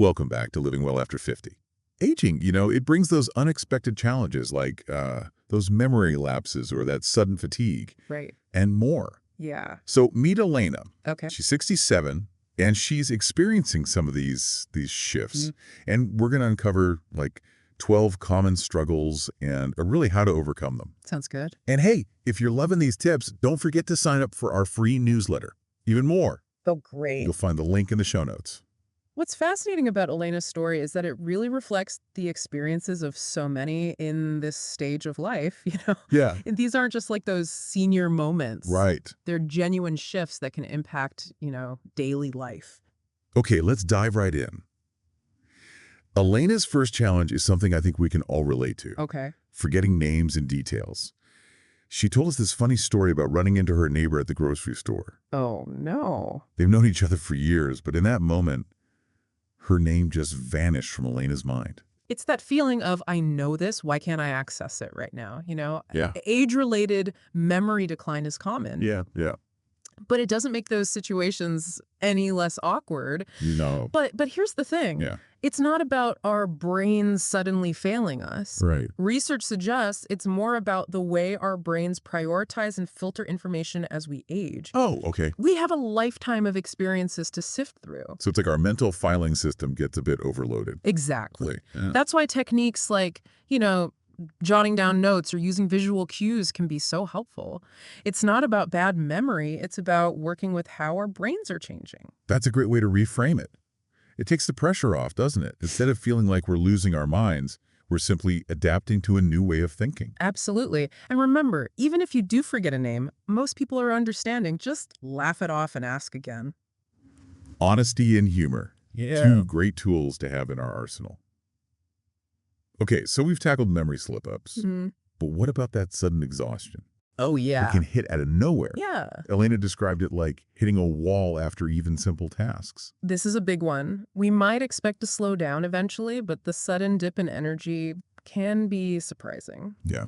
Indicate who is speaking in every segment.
Speaker 1: Welcome back to Living Well After 50. Aging, it brings those unexpected challenges like those memory lapses or that sudden fatigue
Speaker 2: Right.
Speaker 1: and more.
Speaker 2: Yeah.
Speaker 1: So meet Elena.
Speaker 2: Okay.
Speaker 1: She's 67 and she's experiencing some of these shifts. And we're going to uncover like 12 common struggles and really how to overcome them.
Speaker 2: Sounds good.
Speaker 1: And hey, if you're loving these tips, don't forget to sign up for our free newsletter. Even more.
Speaker 2: Oh, great.
Speaker 1: You'll find the link in the show notes.
Speaker 2: What's fascinating about Elena's story is that it really reflects the experiences of so many in this stage of life,
Speaker 1: Yeah.
Speaker 2: And these aren't just like those senior moments.
Speaker 1: Right.
Speaker 2: They're genuine shifts that can impact, daily life.
Speaker 1: Okay, let's dive right in. Elena's first challenge is something I think we can all relate to.
Speaker 2: Okay.
Speaker 1: Forgetting names and details. She told us this funny story about running into her neighbor at the grocery store.
Speaker 2: Oh, no.
Speaker 1: They've known each other for years, but in that moment, her name just vanished from Elena's mind.
Speaker 2: It's that feeling of, I know this, why can't I access it right now?
Speaker 1: Yeah.
Speaker 2: Age-related memory decline is common.
Speaker 1: Yeah.
Speaker 2: But it doesn't make those situations any less awkward.
Speaker 1: No.
Speaker 2: But here's the thing.
Speaker 1: Yeah.
Speaker 2: It's not about our brains suddenly failing us.
Speaker 1: Right.
Speaker 2: Research suggests it's more about the way our brains prioritize and filter information as we age.
Speaker 1: Oh, okay.
Speaker 2: We have a lifetime of experiences to sift through.
Speaker 1: So it's like our mental filing system gets a bit overloaded.
Speaker 2: Exactly.
Speaker 1: Yeah.
Speaker 2: That's why techniques like, jotting down notes or using visual cues can be so helpful. It's not about bad memory. It's about working with how our brains are changing.
Speaker 1: That's a great way to reframe it. It takes the pressure off, doesn't it? Instead of feeling like we're losing our minds, we're simply adapting to a new way of thinking.
Speaker 2: Absolutely. And remember, even if you do forget a name, most people are understanding. Just laugh it off and ask again.
Speaker 1: Honesty and humor.
Speaker 2: Yeah.
Speaker 1: Two great tools to have in our arsenal. Okay, so we've tackled memory slip-ups. But what about that sudden exhaustion?
Speaker 2: Oh, yeah.
Speaker 1: It can hit out of nowhere.
Speaker 2: Yeah.
Speaker 1: Ellena described it like hitting a wall after even simple tasks.
Speaker 2: This is a big one. We might expect to slow down eventually, but the sudden dip in energy can be surprising.
Speaker 1: Yeah.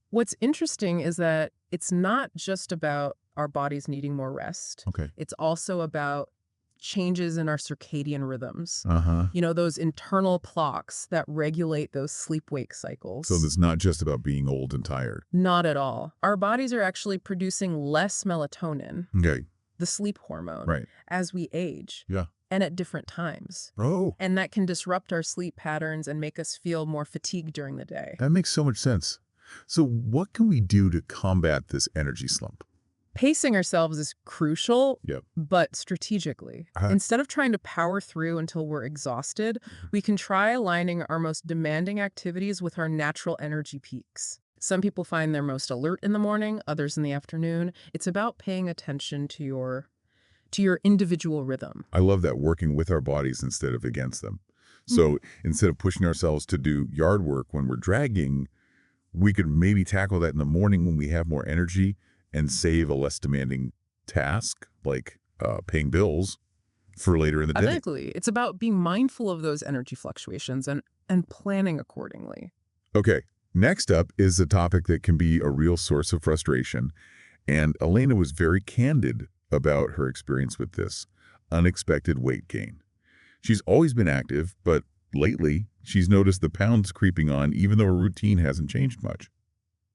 Speaker 2: What's interesting is that it's not just about our bodies needing more rest.
Speaker 1: Okay.
Speaker 2: It's also about changes in our circadian rhythms.
Speaker 1: Uh-huh.
Speaker 2: Those internal clocks that regulate those sleep-wake cycles.
Speaker 1: So it's not just about being old and tired.
Speaker 2: Not at all. Our bodies are actually producing less melatonin,
Speaker 1: Okay.
Speaker 2: the sleep hormone,
Speaker 1: Right.
Speaker 2: as we age.
Speaker 1: Yeah.
Speaker 2: And at different times.
Speaker 1: Oh,
Speaker 2: And that can disrupt our sleep patterns and make us feel more fatigued during the day.
Speaker 1: that makes so much sense. So what can we do to combat this energy slump?
Speaker 2: Pacing ourselves is crucial,
Speaker 1: Yep.
Speaker 2: but strategically. Instead of trying to power through until we're exhausted, we can try aligning our most demanding activities with our natural energy peaks. Some people find they're most alert in the morning, others in the afternoon. It's about paying attention to your individual rhythm.
Speaker 1: I love that, working with our bodies instead of against them. So instead of pushing ourselves to do yard work when we're dragging, we could maybe tackle that in the morning when we have more energy and save a less demanding task, like paying bills, for later in the day.
Speaker 2: Exactly. It's about being mindful of those energy fluctuations and planning accordingly.
Speaker 1: Okay, next up is a topic that can be a real source of frustration, and Ellena was very candid about her experience with this: unexpected weight gain. She's always been active, but lately she's noticed the pounds creeping on even though her routine hasn't changed much.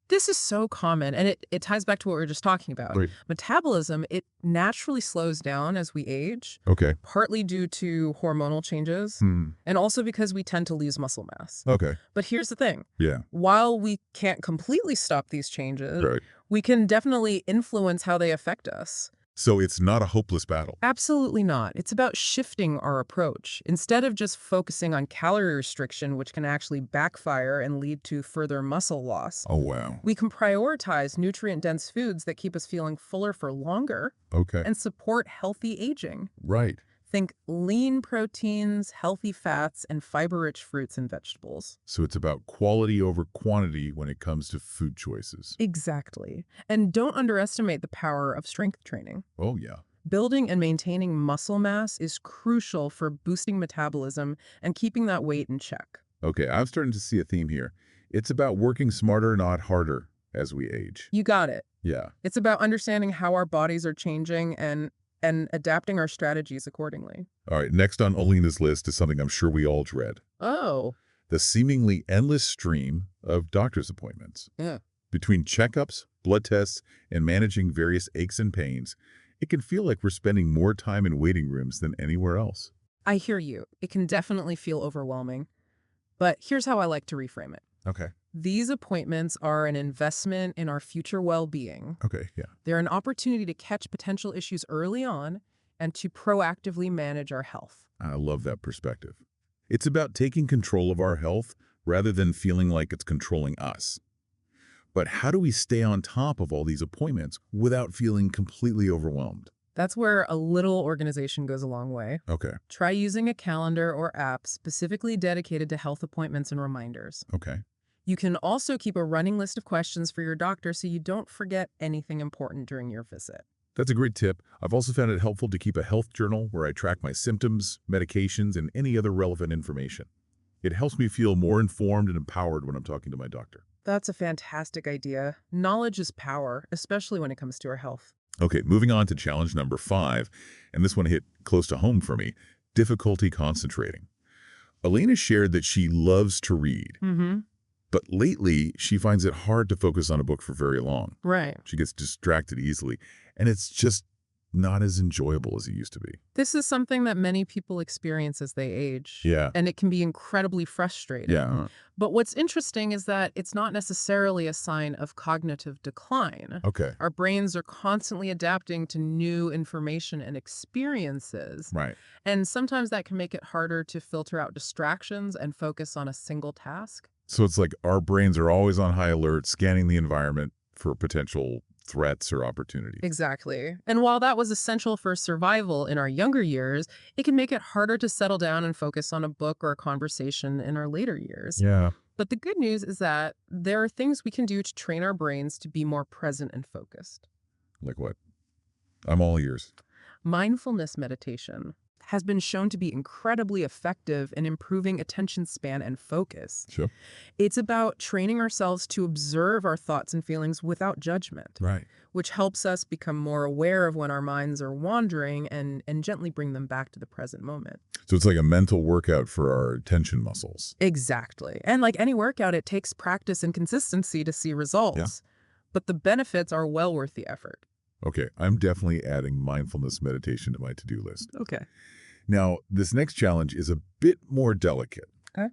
Speaker 2: This is so common, and it ties back to what we were just talking about.
Speaker 1: Right.
Speaker 2: Metabolism, it naturally slows down as we age,
Speaker 1: Okay.
Speaker 2: partly due to hormonal changes, and also because we tend to lose muscle mass.
Speaker 1: Okay.
Speaker 2: But here's the thing.
Speaker 1: Yeah.
Speaker 2: While we can't completely stop these changes,
Speaker 1: Right.
Speaker 2: we can definitely influence how they affect us.
Speaker 1: So it's not a hopeless battle.
Speaker 2: Absolutely not. It's about shifting our approach. Instead of just focusing on calorie restriction, which can actually backfire and lead to further muscle loss,
Speaker 1: Oh, wow.
Speaker 2: we can prioritize nutrient-dense foods that keep us feeling fuller for longer
Speaker 1: Okay.
Speaker 2: and support healthy aging.
Speaker 1: Right.
Speaker 2: Think lean proteins, healthy fats, and fiber-rich fruits and vegetables.
Speaker 1: So it's about quality over quantity when it comes to food choices.
Speaker 2: Exactly. And don't underestimate the power of strength training.
Speaker 1: Oh, yeah.
Speaker 2: Building and maintaining muscle mass is crucial for boosting metabolism and keeping that weight in check.
Speaker 1: Okay, I'm starting to see a theme here. It's about working smarter, not harder, as we age.
Speaker 2: You got it.
Speaker 1: Yeah.
Speaker 2: It's about understanding how our bodies are changing and and adapting our strategies accordingly.
Speaker 1: All right, next on Elena's list is something I'm sure we all dread.
Speaker 2: Oh,
Speaker 1: The seemingly endless stream of doctor's appointments.
Speaker 2: yeah.
Speaker 1: Between checkups, blood tests, and managing various aches and pains, it can feel like we're spending more time in waiting rooms than anywhere else.
Speaker 2: I hear you. It can definitely feel overwhelming. But here's how I like to reframe it.
Speaker 1: Okay.
Speaker 2: These appointments are an investment in our future well-being.
Speaker 1: Okay, yeah.
Speaker 2: They're an opportunity to catch potential issues early on and to proactively manage our health.
Speaker 1: I love that perspective. It's about taking control of our health rather than feeling like it's controlling us. But how do we stay on top of all these appointments without feeling completely overwhelmed?
Speaker 2: That's where a little organization goes a long way.
Speaker 1: Okay,
Speaker 2: Try using a calendar or app specifically dedicated to health appointments and reminders.
Speaker 1: okay.
Speaker 2: You can also keep a running list of questions for your doctor so you don't forget anything important during your visit.
Speaker 1: That's a great tip. I've also found it helpful to keep a health journal where I track my symptoms, medications, and any other relevant information. It helps me feel more informed and empowered when I'm talking to my doctor.
Speaker 2: That's a fantastic idea. Knowledge is power, especially when it comes to our health.
Speaker 1: Okay, moving on to challenge number 5, and this one hit close to home for me, difficulty concentrating. Ellena shared that she loves to read, but lately she finds it hard to focus on a book for very long.
Speaker 2: Right.
Speaker 1: She gets distracted easily, and it's just not as enjoyable as it used to be.
Speaker 2: This is something that many people experience as they age.
Speaker 1: Yeah.
Speaker 2: And it can be incredibly frustrating.
Speaker 1: Yeah.
Speaker 2: But what's interesting is that it's not necessarily a sign of cognitive decline.
Speaker 1: Okay.
Speaker 2: Our brains are constantly adapting to new information and experiences.
Speaker 1: Right.
Speaker 2: And sometimes that can make it harder to filter out distractions and focus on a single task.
Speaker 1: So it's like our brains are always on high alert, scanning the environment for potential threats or opportunities.
Speaker 2: Exactly. And while that was essential for survival in our younger years, it can make it harder to settle down and focus on a book or a conversation in our later years.
Speaker 1: Yeah.
Speaker 2: But the good news is that there are things we can do to train our brains to be more present and focused.
Speaker 1: Like what? I'm all ears.
Speaker 2: Mindfulness meditation has been shown to be incredibly effective in improving attention span and focus.
Speaker 1: Sure.
Speaker 2: It's about training ourselves to observe our thoughts and feelings without judgment,
Speaker 1: Right.
Speaker 2: which helps us become more aware of when our minds are wandering and gently bring them back to the present moment.
Speaker 1: So it's like a mental workout for our attention muscles.
Speaker 2: Exactly. And like any workout, it takes practice and consistency to see results.
Speaker 1: Yeah.
Speaker 2: But the benefits are well worth the effort.
Speaker 1: Okay, I'm definitely adding mindfulness meditation to my to-do list.
Speaker 2: Okay.
Speaker 1: Now, this next challenge is a bit more delicate.
Speaker 2: Okay.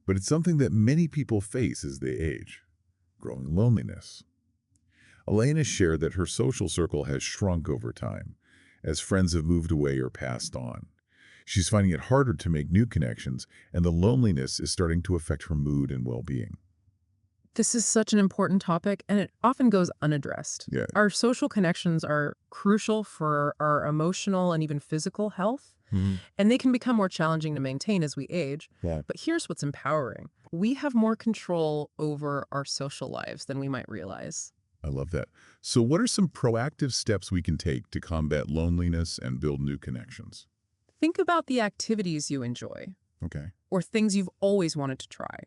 Speaker 1: But it's something that many people face as they age: growing loneliness. Ellena shared that her social circle has shrunk over time as friends have moved away or passed on. She's finding it harder to make new connections, and the loneliness is starting to affect her mood and well-being.
Speaker 2: This is such an important topic, and it often goes unaddressed.
Speaker 1: Yeah.
Speaker 2: Our social connections are crucial for our emotional and even physical health, and they can become more challenging to maintain as we age.
Speaker 1: Yeah.
Speaker 2: But here's what's empowering. We have more control over our social lives than we might realize.
Speaker 1: I love that. So what are some proactive steps we can take to combat loneliness and build new connections?
Speaker 2: Think about the activities you enjoy
Speaker 1: Okay.
Speaker 2: or things you've always wanted to try.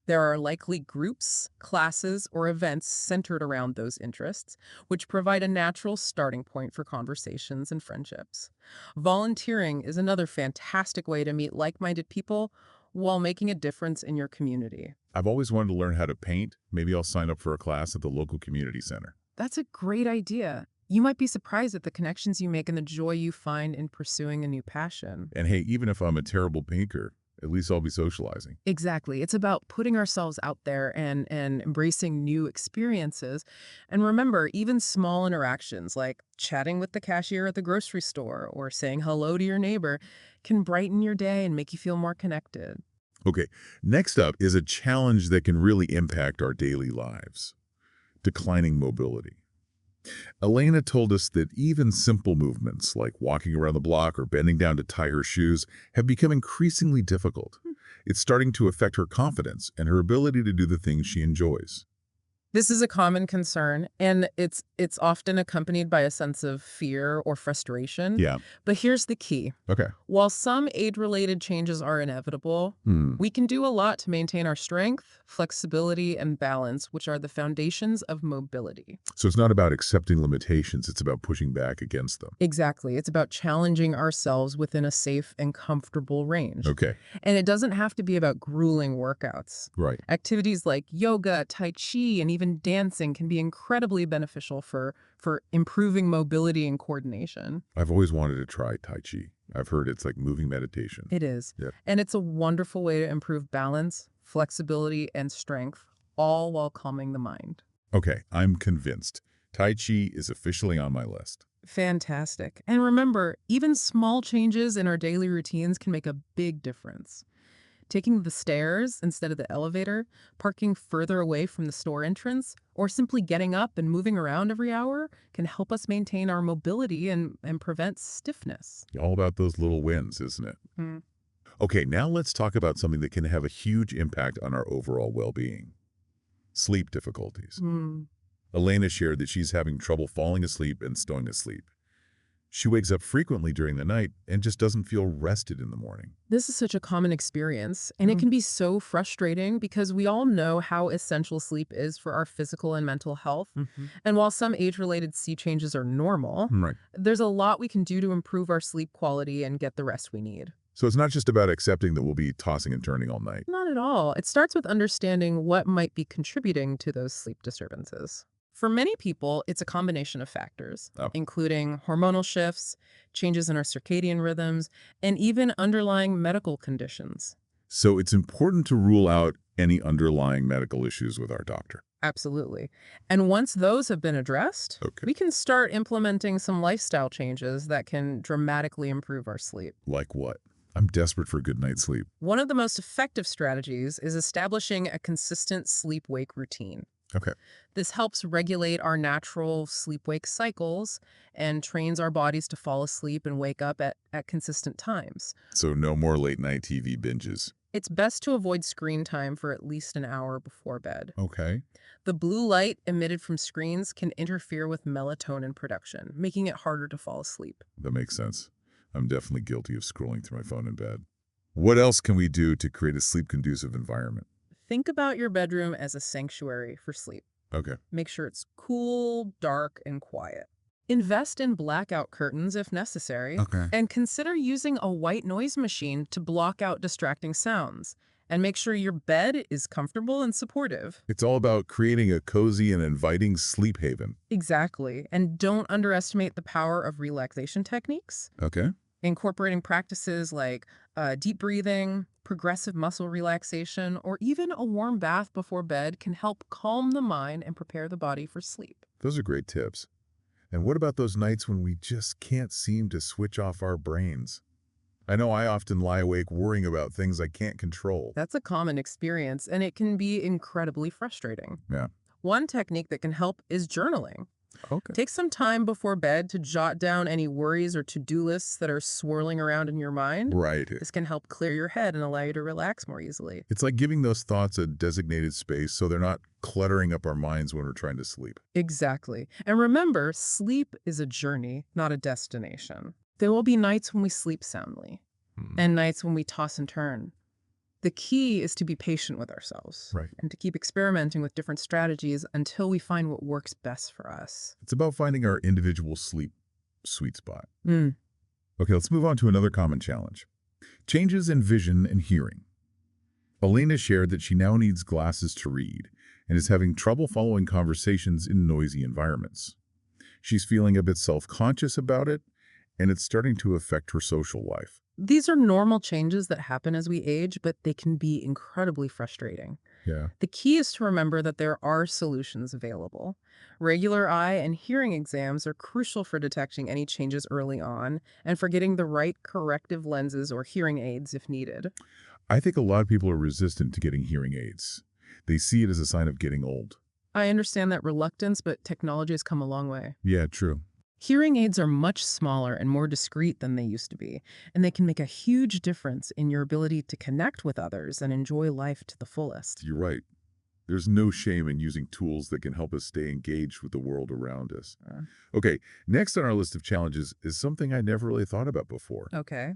Speaker 2: There are likely groups, classes, or events centered around those interests, which provide a natural starting point for conversations and friendships. Volunteering is another fantastic way to meet like-minded people while making a difference in your community.
Speaker 1: I've always wanted to learn how to paint. Maybe I'll sign up for a class at the local community center.
Speaker 2: That's a great idea. You might be surprised at the connections you make and the joy you find in pursuing a new passion.
Speaker 1: And hey, even if I'm a terrible painter, at least I'll be socializing.
Speaker 2: Exactly. It's about putting ourselves out there and embracing new experiences. And remember, even small interactions like chatting with the cashier at the grocery store or saying hello to your neighbor can brighten your day and make you feel more connected.
Speaker 1: Okay, next up is a challenge that can really impact our daily lives: declining mobility. Ellena told us that even simple movements like walking around the block or bending down to tie her shoes have become increasingly difficult. It's starting to affect her confidence and her ability to do the things she enjoys.
Speaker 2: This is a common concern, and it's often accompanied by a sense of fear or frustration.
Speaker 1: Yeah.
Speaker 2: But here's the key.
Speaker 1: Okay.
Speaker 2: While some age-related changes are inevitable,
Speaker 1: Hmm.
Speaker 2: we can do a lot to maintain our strength, flexibility, and balance, which are the foundations of mobility.
Speaker 1: So it's not about accepting limitations, it's about pushing back against them.
Speaker 2: Exactly. It's about challenging ourselves within a safe and comfortable range.
Speaker 1: Okay.
Speaker 2: And it doesn't have to be about grueling workouts.
Speaker 1: Right.
Speaker 2: Activities like yoga, tai chi, and even dancing can be incredibly beneficial for improving mobility and coordination.
Speaker 1: I've always wanted to try Tai Chi. I've heard it's like moving meditation.
Speaker 2: It is.
Speaker 1: Yeah.
Speaker 2: And it's a wonderful way to improve balance, flexibility, and strength, all while calming the mind.
Speaker 1: Okay, I'm convinced. Tai Chi is officially on my list.
Speaker 2: Fantastic. And remember, even small changes in our daily routines can make a big difference. Taking the stairs instead of the elevator, parking further away from the store entrance, or simply getting up and moving around every hour can help us maintain our mobility and prevent stiffness.
Speaker 1: All about those little wins, isn't it?
Speaker 2: Mm.
Speaker 1: Okay, now let's talk about something that can have a huge impact on our overall well-being. Sleep difficulties.
Speaker 2: Mm.
Speaker 1: Ellena shared that she's having trouble falling asleep and staying asleep. She wakes up frequently during the night and just doesn't feel rested in the morning.
Speaker 2: This is such a common experience, and it can be so frustrating because we all know how essential sleep is for our physical and mental health. And while some age-related sleep changes are normal,
Speaker 1: Right.
Speaker 2: there's a lot we can do to improve our sleep quality and get the rest we need.
Speaker 1: So it's not just about accepting that we'll be tossing and turning all night.
Speaker 2: Not at all. It starts with understanding what might be contributing to those sleep disturbances. For many people, it's a combination of factors,
Speaker 1: Oh.
Speaker 2: including hormonal shifts, changes in our circadian rhythms, and even underlying medical conditions.
Speaker 1: So it's important to rule out any underlying medical issues with our doctor.
Speaker 2: Absolutely. And once those have been addressed,
Speaker 1: Okay.
Speaker 2: we can start implementing some lifestyle changes that can dramatically improve our sleep.
Speaker 1: Like what? I'm desperate for a good night's sleep.
Speaker 2: One of the most effective strategies is establishing a consistent sleep-wake routine.
Speaker 1: Okay.
Speaker 2: This helps regulate our natural sleep-wake cycles and trains our bodies to fall asleep and wake up at consistent times.
Speaker 1: So no more late-night TV binges.
Speaker 2: It's best to avoid screen time for at least an hour before bed.
Speaker 1: Okay.
Speaker 2: The blue light emitted from screens can interfere with melatonin production, making it harder to fall asleep.
Speaker 1: That makes sense. I'm definitely guilty of scrolling through my phone in bed. What else can we do to create a sleep-conducive environment?
Speaker 2: Think about your bedroom as a sanctuary for sleep.
Speaker 1: Okay.
Speaker 2: Make sure it's cool, dark, and quiet. Invest in blackout curtains if necessary,
Speaker 1: Okay.
Speaker 2: and consider using a white noise machine to block out distracting sounds. And make sure your bed is comfortable and supportive.
Speaker 1: It's all about creating a cozy and inviting sleep haven.
Speaker 2: Exactly. And don't underestimate the power of relaxation techniques.
Speaker 1: Okay.
Speaker 2: Incorporating practices like deep breathing, progressive muscle relaxation, or even a warm bath before bed can help calm the mind and prepare the body for sleep.
Speaker 1: Those are great tips. And what about those nights when we just can't seem to switch off our brains? I know I often lie awake worrying about things I can't control.
Speaker 2: That's a common experience, and it can be incredibly frustrating.
Speaker 1: Yeah.
Speaker 2: One technique that can help is journaling.
Speaker 1: Okay.
Speaker 2: Take some time before bed to jot down any worries or to-do lists that are swirling around in your mind.
Speaker 1: Right.
Speaker 2: This can help clear your head and allow you to relax more easily.
Speaker 1: It's like giving those thoughts a designated space so they're not cluttering up our minds when we're trying to sleep.
Speaker 2: Exactly. And remember, sleep is a journey, not a destination. There will be nights when we sleep soundly and nights when we toss and turn. The key is to be patient with ourselves
Speaker 1: Right.
Speaker 2: and to keep experimenting with different strategies until we find what works best for us.
Speaker 1: It's about finding our individual sleep sweet spot.
Speaker 2: Mm.
Speaker 1: Okay, let's move on to another common challenge. Changes in vision and hearing. Ellena shared that she now needs glasses to read and is having trouble following conversations in noisy environments. She's feeling a bit self-conscious about it, and it's starting to affect her social life.
Speaker 2: These are normal changes that happen as we age, but they can be incredibly frustrating.
Speaker 1: Yeah.
Speaker 2: The key is to remember that there are solutions available. Regular eye and hearing exams are crucial for detecting any changes early on and for getting the right corrective lenses or hearing aids if needed.
Speaker 1: I think a lot of people are resistant to getting hearing aids. They see it as a sign of getting old.
Speaker 2: I understand that reluctance, but technology has come a long way.
Speaker 1: Yeah, true.
Speaker 2: Hearing aids are much smaller and more discreet than they used to be, and they can make a huge difference in your ability to connect with others and enjoy life to the fullest.
Speaker 1: You're right. There's no shame in using tools that can help us stay engaged with the world around us. Okay, next on our list of challenges is something I never really thought about before.
Speaker 2: Okay.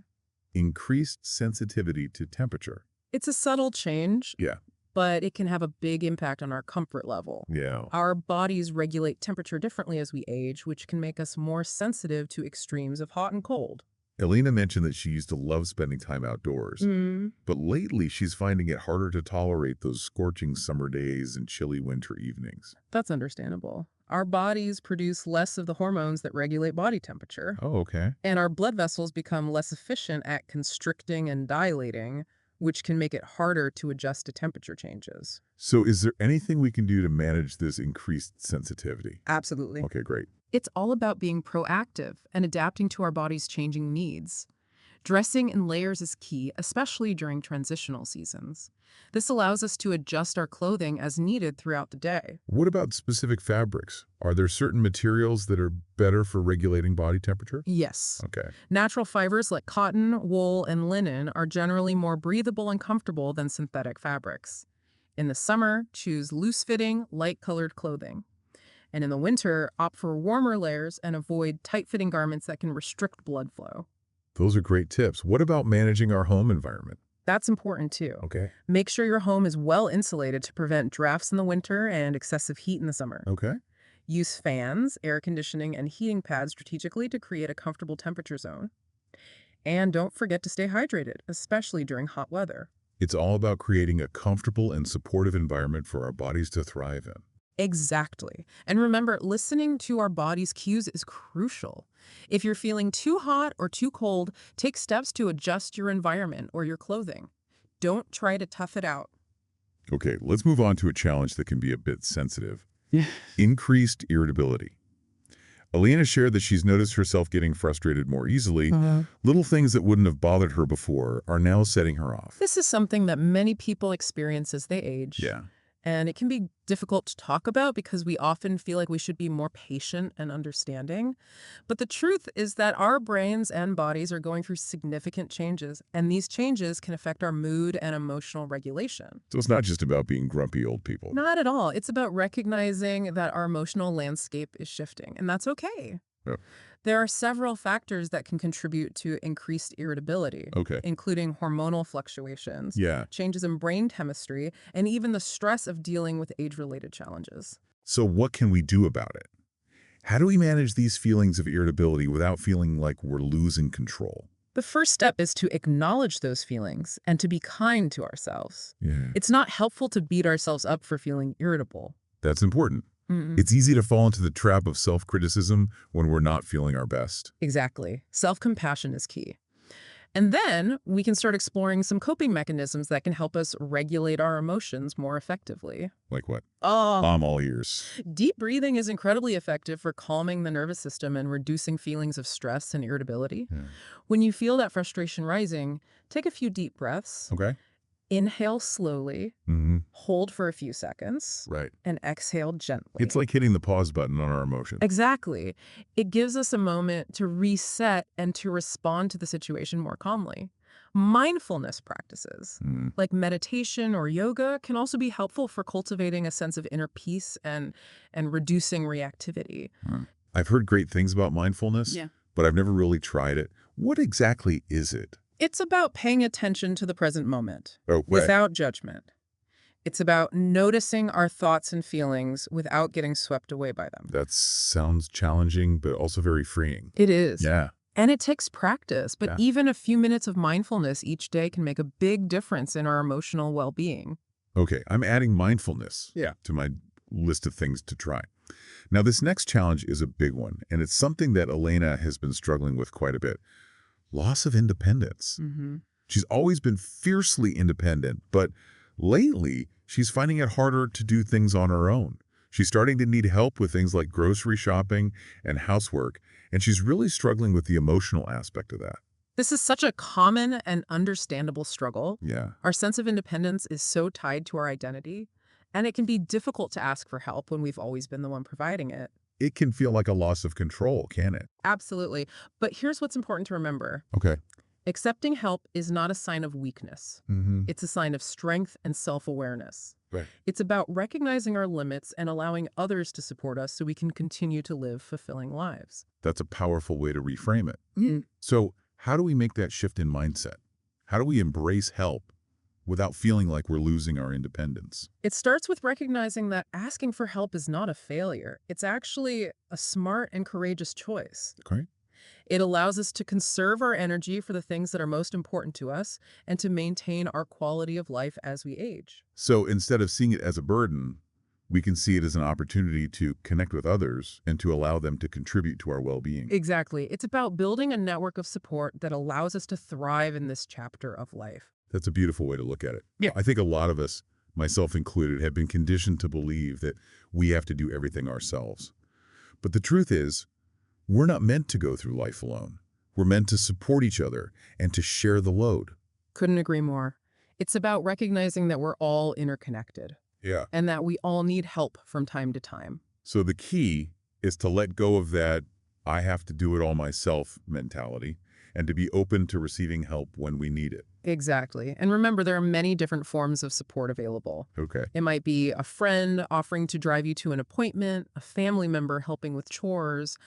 Speaker 1: Increased sensitivity to temperature.
Speaker 2: It's a subtle change,
Speaker 1: Yeah.
Speaker 2: but it can have a big impact on our comfort level.
Speaker 1: Yeah.
Speaker 2: Our bodies regulate temperature differently as we age, which can make us more sensitive to extremes of hot and cold.
Speaker 1: Ellena mentioned that she used to love spending time outdoors, but lately she's finding it harder to tolerate those scorching summer days and chilly winter evenings.
Speaker 2: That's understandable. Our bodies produce less of the hormones that regulate body temperature,
Speaker 1: Oh, okay.
Speaker 2: and our blood vessels become less efficient at constricting and dilating, which can make it harder to adjust to temperature changes.
Speaker 1: So is there anything we can do to manage this increased sensitivity?
Speaker 2: Absolutely.
Speaker 1: Okay, great.
Speaker 2: It's all about being proactive and adapting to our body's changing needs. Dressing in layers is key, especially during transitional seasons. This allows us to adjust our clothing as needed throughout the day.
Speaker 1: What about specific fabrics? Are there certain materials that are better for regulating body temperature?
Speaker 2: Yes.
Speaker 1: Okay.
Speaker 2: Natural fibers like cotton, wool, and linen are generally more breathable and comfortable than synthetic fabrics. In the summer, choose loose-fitting, light-colored clothing. And in the winter, opt for warmer layers and avoid tight-fitting garments that can restrict blood flow.
Speaker 1: Those are great tips. What about managing our home environment?
Speaker 2: That's important too.
Speaker 1: Okay.
Speaker 2: Make sure your home is well insulated to prevent drafts in the winter and excessive heat in the summer.
Speaker 1: Okay.
Speaker 2: Use fans, air conditioning, and heating pads strategically to create a comfortable temperature zone. And don't forget to stay hydrated, especially during hot weather.
Speaker 1: It's all about creating a comfortable and supportive environment for our bodies to thrive in.
Speaker 2: Exactly. And remember, listening to our body's cues is crucial. If you're feeling too hot or too cold, take steps to adjust your environment or your clothing. Don't try to tough it out.
Speaker 1: Okay, let's move on to a challenge that can be a bit sensitive.
Speaker 2: Yeah.
Speaker 1: Increased irritability. Ellena shared that she's noticed herself getting frustrated more easily. Little things that wouldn't have bothered her before are now setting her off.
Speaker 2: This is something that many people experience as they age.
Speaker 1: Yeah.
Speaker 2: And it can be difficult to talk about because we often feel like we should be more patient and understanding. But the truth is that our brains and bodies are going through significant changes, and these changes can affect our mood and emotional regulation.
Speaker 1: So it's not just about being grumpy old people.
Speaker 2: Not at all. It's about recognizing that our emotional landscape is shifting, and that's okay.
Speaker 1: Yeah.
Speaker 2: There are several factors that can contribute to increased irritability,
Speaker 1: Okay.
Speaker 2: including hormonal fluctuations,
Speaker 1: Yeah.
Speaker 2: changes in brain chemistry, and even the stress of dealing with age-related challenges.
Speaker 1: So what can we do about it? How do we manage these feelings of irritability without feeling like we're losing control?
Speaker 2: The first step is to acknowledge those feelings and to be kind to ourselves.
Speaker 1: Yeah.
Speaker 2: It's not helpful to beat ourselves up for feeling irritable.
Speaker 1: That's important. It's easy to fall into the trap of self-criticism when we're not feeling our best.
Speaker 2: Exactly. Self-compassion is key. And then we can start exploring some coping mechanisms that can help us regulate our emotions more effectively.
Speaker 1: Like what?
Speaker 2: Oh,
Speaker 1: I'm all ears.
Speaker 2: deep breathing is incredibly effective for calming the nervous system and reducing feelings of stress and irritability.
Speaker 1: Yeah.
Speaker 2: When you feel that frustration rising, take a few deep breaths.
Speaker 1: Okay.
Speaker 2: Inhale slowly, hold for a few seconds,
Speaker 1: Right.
Speaker 2: and exhale gently.
Speaker 1: It's like hitting the pause button on our emotions.
Speaker 2: Exactly. It gives us a moment to reset and to respond to the situation more calmly. Mindfulness practices, like meditation or yoga, can also be helpful for cultivating a sense of inner peace and reducing reactivity.
Speaker 1: I've heard great things about mindfulness,
Speaker 2: Yeah.
Speaker 1: but I've never really tried it. What exactly is it?
Speaker 2: It's about paying attention to the present moment
Speaker 1: Oh,
Speaker 2: without judgment. It's about noticing our thoughts and feelings without getting swept away by them.
Speaker 1: that sounds challenging, but also very freeing.
Speaker 2: It is.
Speaker 1: Yeah.
Speaker 2: And it takes practice, but
Speaker 1: Yeah.
Speaker 2: even a few minutes of mindfulness each day can make a big difference in our emotional well-being.
Speaker 1: Okay, I'm adding mindfulness to my list of things to try. Now, this next challenge is a big one, and it's something that Ellena has been struggling with quite a bit. Loss of independence. She's always been fiercely independent, but lately, she's finding it harder to do things on her own. She's starting to need help with things like grocery shopping and housework, and she's really struggling with the emotional aspect of that.
Speaker 2: This is such a common and understandable struggle.
Speaker 1: Yeah.
Speaker 2: Our sense of independence is so tied to our identity, and it can be difficult to ask for help when we've always been the one providing it.
Speaker 1: It can feel like a loss of control, can it?
Speaker 2: Absolutely. But here's what's important to remember.
Speaker 1: Okay.
Speaker 2: Accepting help is not a sign of weakness. It's a sign of strength and self-awareness.
Speaker 1: Right.
Speaker 2: It's about recognizing our limits and allowing others to support us so we can continue to live fulfilling lives.
Speaker 1: That's a powerful way to reframe it. So how do we make that shift in mindset? How do we embrace help without feeling like we're losing our independence?
Speaker 2: It starts with recognizing that asking for help is not a failure. It's actually a smart and courageous choice.
Speaker 1: Okay.
Speaker 2: It allows us to conserve our energy for the things that are most important to us and to maintain our quality of life as we age.
Speaker 1: So instead of seeing it as a burden, we can see it as an opportunity to connect with others and to allow them to contribute to our well-being.
Speaker 2: Exactly. It's about building a network of support that allows us to thrive in this chapter of life.
Speaker 1: That's a beautiful way to look at it.
Speaker 2: Yeah.
Speaker 1: I think a lot of us, myself included, have been conditioned to believe that we have to do everything ourselves. But the truth is, we're not meant to go through life alone. We're meant to support each other and to share the load.
Speaker 2: Couldn't agree more. It's about recognizing that we're all interconnected
Speaker 1: Yeah.
Speaker 2: and that we all need help from time to time.
Speaker 1: So the key is to let go of that I have to do it all myself mentality and to be open to receiving help when we need it.
Speaker 2: Exactly. And remember, there are many different forms of support available.
Speaker 1: Okay.
Speaker 2: It might be a friend offering to drive you to an appointment, a family member helping with chores,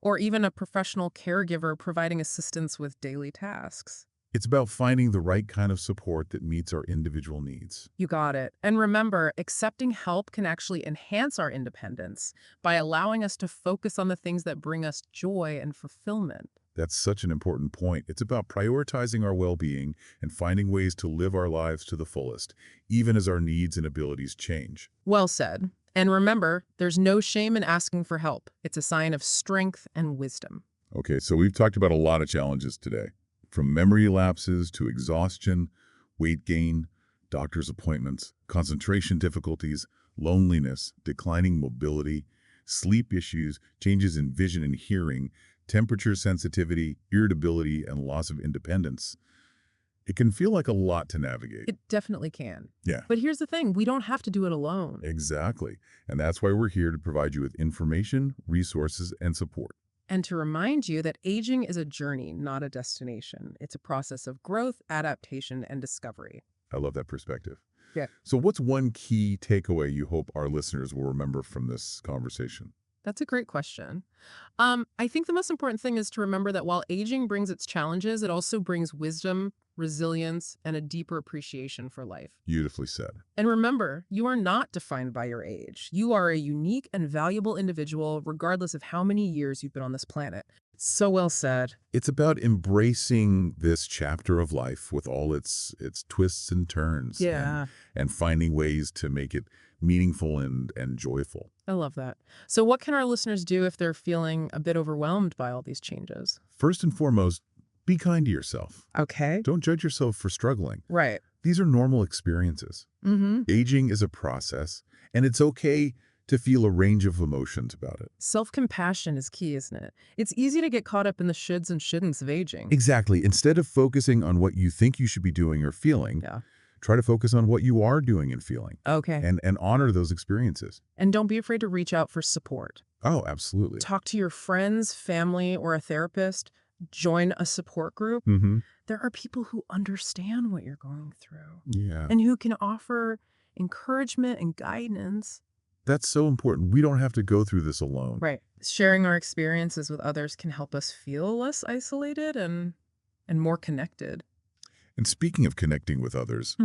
Speaker 2: or even a professional caregiver providing assistance with daily tasks.
Speaker 1: It's about finding the right kind of support that meets our individual needs.
Speaker 2: You got it. And remember, accepting help can actually enhance our independence by allowing us to focus on the things that bring us joy and fulfillment.
Speaker 1: That's such an important point. It's about prioritizing our well-being and finding ways to live our lives to the fullest, even as our needs and abilities change.
Speaker 2: Well said. And remember, there's no shame in asking for help. It's a sign of strength and wisdom.
Speaker 1: Okay, so we've talked about a lot of challenges today, from memory lapses to exhaustion, weight gain, doctor's appointments, concentration difficulties, loneliness, declining mobility, sleep issues, changes in vision and hearing, temperature sensitivity, irritability, and loss of independence. It can feel like a lot to navigate.
Speaker 2: It definitely can.
Speaker 1: Yeah.
Speaker 2: But here's the thing, we don't have to do it alone.
Speaker 1: Exactly. And that's why we're here to provide you with information, resources, and support.
Speaker 2: And to remind you that aging is a journey, not a destination. It's a process of growth, adaptation, and discovery.
Speaker 1: I love that perspective.
Speaker 2: Yeah.
Speaker 1: So what's one key takeaway you hope our listeners will remember from this conversation?
Speaker 2: That's a great question. I think the most important thing is to remember that while aging brings its challenges, it also brings wisdom, resilience, and a deeper appreciation for life.
Speaker 1: Beautifully said.
Speaker 2: And remember, you are not defined by your age. You are a unique and valuable individual, regardless of how many years you've been on this planet. So well said.
Speaker 1: It's about embracing this chapter of life with all its twists and turns.
Speaker 2: Yeah.
Speaker 1: And finding ways to make it meaningful and joyful.
Speaker 2: I love that. So what can our listeners do if they're feeling a bit overwhelmed by all these changes?
Speaker 1: First and foremost, be kind to yourself.
Speaker 2: Okay.
Speaker 1: Don't judge yourself for struggling.
Speaker 2: Right.
Speaker 1: These are normal experiences. Aging is a process, and it's okay to feel a range of emotions about it.
Speaker 2: Self-compassion is key, isn't it? It's easy to get caught up in the shoulds and shouldn'ts of aging.
Speaker 1: Exactly. Instead of focusing on what you think you should be doing or feeling,
Speaker 2: Yeah.
Speaker 1: try to focus on what you are doing and feeling.
Speaker 2: Okay.
Speaker 1: And honor those experiences.
Speaker 2: And don't be afraid to reach out for support.
Speaker 1: Oh, absolutely.
Speaker 2: Talk to your friends, family, or a therapist. Join a support group. There are people who understand what you're going through
Speaker 1: Yeah.
Speaker 2: and who can offer encouragement and guidance.
Speaker 1: That's so important. We don't have to go through this alone.
Speaker 2: Right. Sharing our experiences with others can help us feel less isolated and more connected.
Speaker 1: And speaking of connecting with others,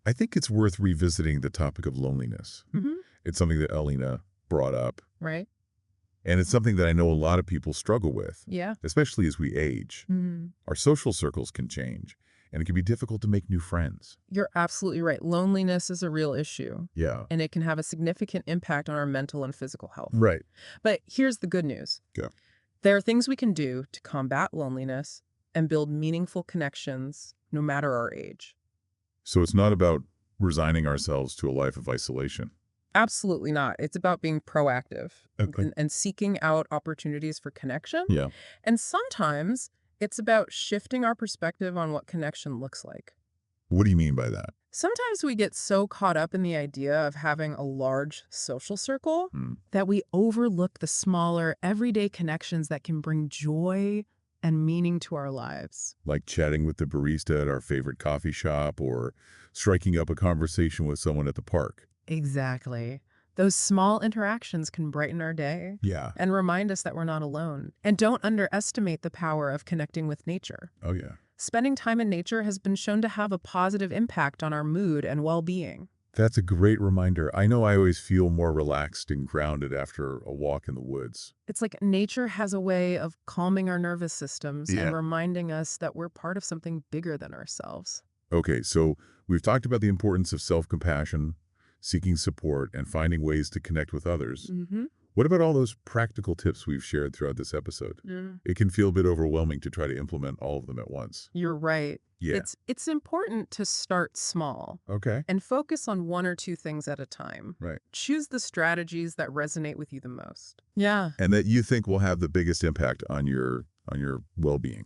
Speaker 1: I think it's worth revisiting the topic of loneliness. It's something that Ellena brought up.
Speaker 2: Right.
Speaker 1: And it's something that I know a lot of people struggle with,
Speaker 2: Yeah.
Speaker 1: especially as we age. Our social circles can change, and it can be difficult to make new friends.
Speaker 2: You're absolutely right. Loneliness is a real issue,
Speaker 1: Yeah.
Speaker 2: and it can have a significant impact on our mental and physical health.
Speaker 1: Right.
Speaker 2: But here's the good news.
Speaker 1: Yeah.
Speaker 2: There are things we can do to combat loneliness and build meaningful connections no matter our age.
Speaker 1: So it's not about resigning ourselves to a life of isolation.
Speaker 2: Absolutely not. It's about being proactive
Speaker 1: Okay.
Speaker 2: and seeking out opportunities for connection.
Speaker 1: Yeah.
Speaker 2: And sometimes it's about shifting our perspective on what connection looks like.
Speaker 1: What do you mean by that?
Speaker 2: Sometimes we get so caught up in the idea of having a large social circle that we overlook the smaller, everyday connections that can bring joy and meaning to our lives.
Speaker 1: Like chatting with the barista at our favorite coffee shop or striking up a conversation with someone at the park.
Speaker 2: Exactly. Those small interactions can brighten our day
Speaker 1: Yeah.
Speaker 2: and remind us that we're not alone. And don't underestimate the power of connecting with nature.
Speaker 1: Oh, yeah.
Speaker 2: Spending time in nature has been shown to have a positive impact on our mood and well-being.
Speaker 1: That's a great reminder. I know I always feel more relaxed and grounded after a walk in the woods.
Speaker 2: It's like nature has a way of calming our nervous systems and
Speaker 1: Yeah.
Speaker 2: reminding us that we're part of something bigger than ourselves.
Speaker 1: Okay, so we've talked about the importance of self-compassion, seeking support, and finding ways to connect with others.
Speaker 2: Mm-hmm.
Speaker 1: What about all those practical tips we've shared throughout this episode? It can feel a bit overwhelming to try to implement all of them at once.
Speaker 2: You're right.
Speaker 1: Yeah.
Speaker 2: It's important to start small
Speaker 1: Okay.
Speaker 2: and focus on one or two things at a time.
Speaker 1: Right.
Speaker 2: Choose the strategies that resonate with you the most. Yeah.
Speaker 1: And that you think will have the biggest impact on your well-being.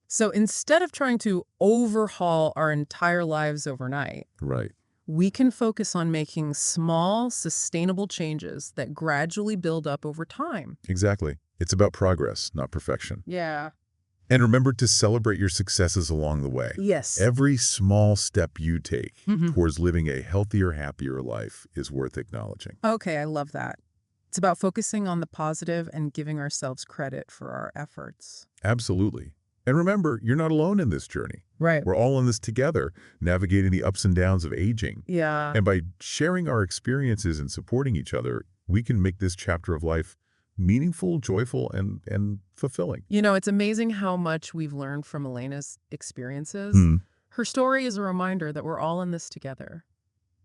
Speaker 2: So instead of trying to overhaul our entire lives overnight,
Speaker 1: Right.
Speaker 2: we can focus on making small, sustainable changes that gradually build up over time.
Speaker 1: Exactly. It's about progress, not perfection.
Speaker 2: Yeah.
Speaker 1: And remember to celebrate your successes along the way.
Speaker 2: Yes.
Speaker 1: Every small step you take
Speaker 2: Mhm.
Speaker 1: towards living a healthier, happier life is worth acknowledging.
Speaker 2: Okay, I love that. It's about focusing on the positive and giving ourselves credit for our efforts.
Speaker 1: Absolutely. And remember, you're not alone in this journey.
Speaker 2: Right.
Speaker 1: We're all in this together, navigating the ups and downs of aging.
Speaker 2: Yeah.
Speaker 1: And by sharing our experiences and supporting each other, we can make this chapter of life meaningful, joyful, and fulfilling.
Speaker 2: You know, it's amazing how much we've learned from Elena's experiences.
Speaker 1: Hmm.
Speaker 2: Her story is a reminder that we're all in this together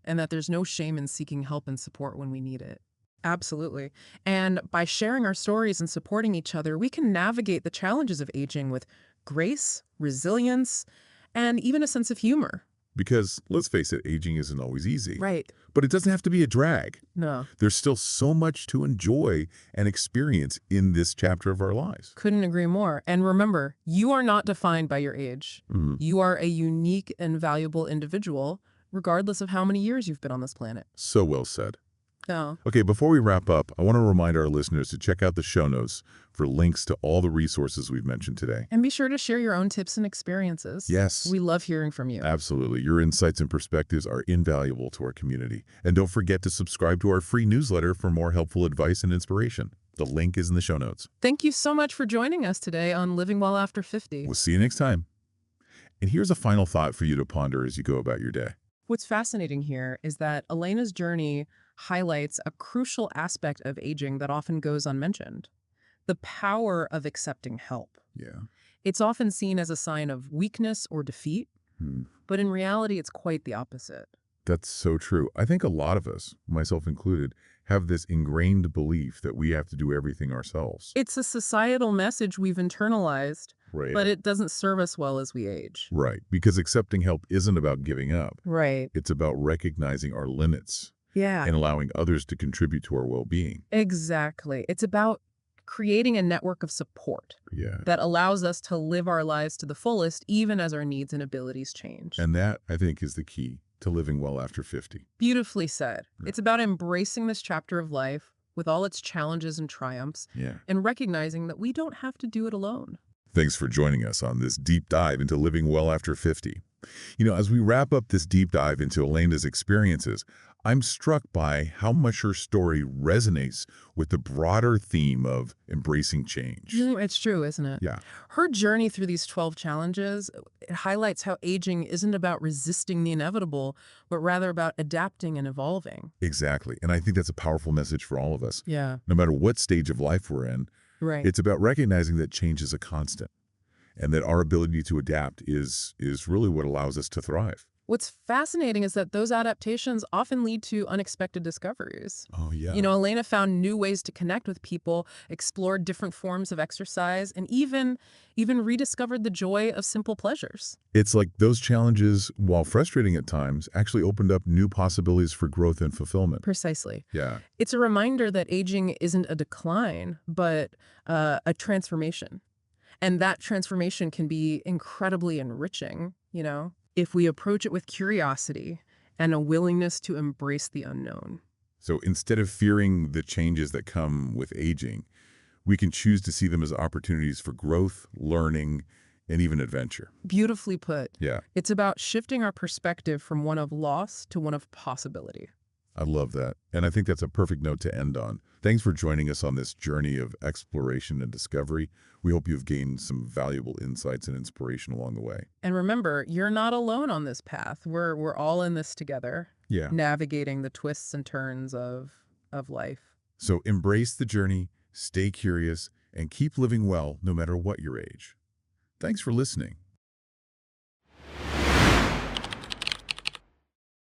Speaker 2: and that there's no shame in seeking help and support when we need it. Absolutely. And by sharing our stories and supporting each other, we can navigate the challenges of aging with grace, resilience, and even a sense of humor.
Speaker 1: Because, let's face it, aging isn't always easy.
Speaker 2: Right.
Speaker 1: But it doesn't have to be a drag.
Speaker 2: No.
Speaker 1: There's still so much to enjoy and experience in this chapter of our lives.
Speaker 2: Couldn't agree more. And remember, you are not defined by your age.
Speaker 1: Mhm.
Speaker 2: You are a unique and valuable individual, regardless of how many years you've been on this planet.
Speaker 1: So well said.
Speaker 2: Oh.
Speaker 1: Okay, before we wrap up, I want to remind our listeners to check out the show notes for links to all the resources we've mentioned today.
Speaker 2: And be sure to share your own tips and experiences.
Speaker 1: Yes.
Speaker 2: We love hearing from you.
Speaker 1: Absolutely. Your insights and perspectives are invaluable to our community. And don't forget to subscribe to our free newsletter for more helpful advice and inspiration. The link is in the show notes.
Speaker 2: Thank you so much for joining us today on Living Well After 50.
Speaker 1: We'll see you next time. And here's a final thought for you to ponder as you go about your day.
Speaker 2: What's fascinating here is that Elena's journey highlights a crucial aspect of aging that often goes unmentioned: the power of accepting help.
Speaker 1: Yeah.
Speaker 2: It's often seen as a sign of weakness or defeat, but in reality, it's quite the opposite.
Speaker 1: That's so true. I think a lot of us, myself included, have this ingrained belief that we have to do everything ourselves.
Speaker 2: It's a societal message we've internalized,
Speaker 1: Right.
Speaker 2: but it doesn't serve us well as we age.
Speaker 1: Right. Because accepting help isn't about giving up.
Speaker 2: Right.
Speaker 1: It's about recognizing our limits
Speaker 2: Yeah.
Speaker 1: and allowing others to contribute to our well-being.
Speaker 2: Exactly. It's about creating a network of support
Speaker 1: Yeah.
Speaker 2: that allows us to live our lives to the fullest, even as our needs and abilities change.
Speaker 1: And that, I think, is the key to living well after 50.
Speaker 2: Beautifully said.
Speaker 1: Yeah.
Speaker 2: It's about embracing this chapter of life with all its challenges and triumphs
Speaker 1: Yeah.
Speaker 2: and recognizing that we don't have to do it alone.
Speaker 1: Thanks for joining us on this deep dive into living well after 50. You know, as we wrap up this deep dive into Elena's experiences, I'm struck by how much her story resonates with the broader theme of embracing change.
Speaker 2: It's true, isn't it?
Speaker 1: Yeah.
Speaker 2: Her journey through these 12 challenges, it highlights how aging isn't about resisting the inevitable, but rather about adapting and evolving.
Speaker 1: Exactly. And I think that's a powerful message for all of us.
Speaker 2: Yeah.
Speaker 1: No matter what stage of life we're in,
Speaker 2: Right.
Speaker 1: it's about recognizing that change is a constant and that our ability to adapt is really what allows us to thrive.
Speaker 2: What's fascinating is that those adaptations often lead to unexpected discoveries.
Speaker 1: Oh, yeah.
Speaker 2: You know, Ellena found new ways to connect with people, explored different forms of exercise, and even rediscovered the joy of simple pleasures.
Speaker 1: It's like those challenges, while frustrating at times, actually opened up new possibilities for growth and fulfillment.
Speaker 2: Precisely.
Speaker 1: Yeah.
Speaker 2: It's a reminder that aging isn't a decline, but a transformation. And that transformation can be incredibly enriching, you know, if we approach it with curiosity and a willingness to embrace the unknown.
Speaker 1: So instead of fearing the changes that come with aging, we can choose to see them as opportunities for growth, learning, and even adventure.
Speaker 2: Beautifully put.
Speaker 1: Yeah.
Speaker 2: It's about shifting our perspective from one of loss to one of possibility.
Speaker 1: I love that. And I think that's a perfect note to end on. Thanks for joining us on this journey of exploration and discovery. We hope you've gained some valuable insights and inspiration along the way.
Speaker 2: And remember, you're not alone on this path. We're all in this together,
Speaker 1: Yeah.
Speaker 2: navigating the twists and turns of life.
Speaker 1: So embrace the journey, stay curious, and keep living well no matter what your age. Thanks for listening.